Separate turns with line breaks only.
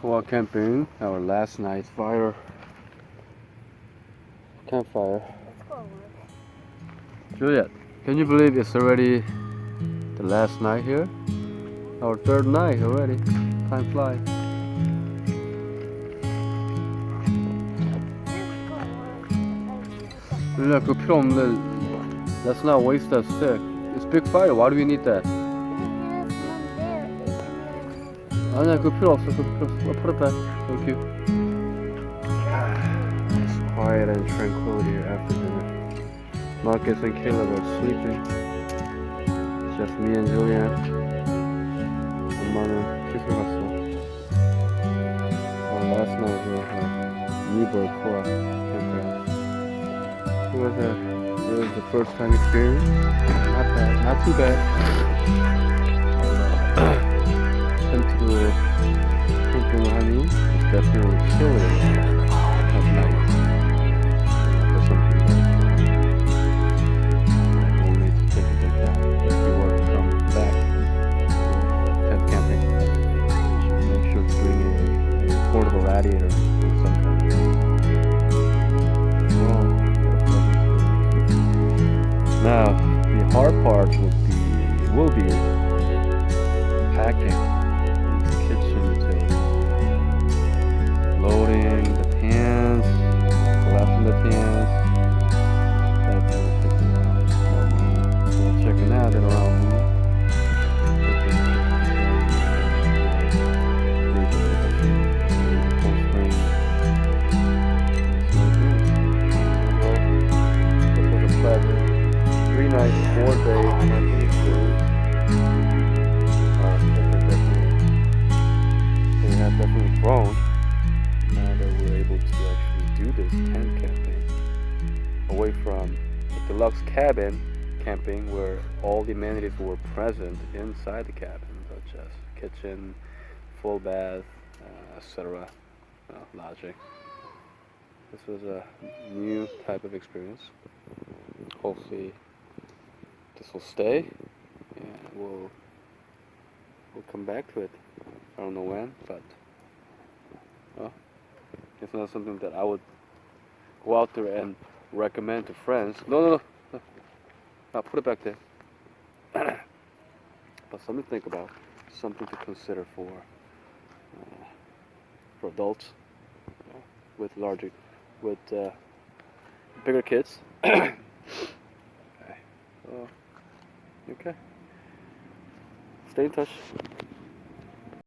KOA camping, our last night fire. Campfire.
Let's go work.
Juliet, can you believe it's already the last night here? Our third night already. Time flies.
Let's go work.
Juliet, 그거 필요 없는데. Let's not waste that stick. It's big fire. Why do we need that? 아니야, 그거 필요 없어. 그거 필요 없어. I'll put it back. Thank you. It's quiet and tranquility here after dinner. Marcus and Caleb are sleeping. It's just me and Julian. 엄마는 키스 갔어. Last night we were at Newburgh KOA campground. It was the first time experience. Not bad, not too bad. 텐트로 캠핑을 하니 it's definitely chilly at night. For some people, we'll need to take a look at if we were to come back to tent camping. Make sure to bring in a portable radiator of some kind. Well, now the hard part will be packing. Kitchen utilities. Loading the pans, collapsing the pans. That's going to take a while. So checking out at around noon. This was a pleasant 3-night, 4-day camping experience. They have definitely grown now that we're able to actually do this tent camping away from the deluxe cabin camping where all the amenities were present inside the cabin, such as kitchen, full bath, etc. Lodging. This was a new type of experience. Hopefully this will stay and we'll come back to it. I don't know when, but it's not something that I would go out there and recommend to friends. No. I'll put it back there. But something to think about, something to consider for adults with bigger kids. Okay. Stay in touch.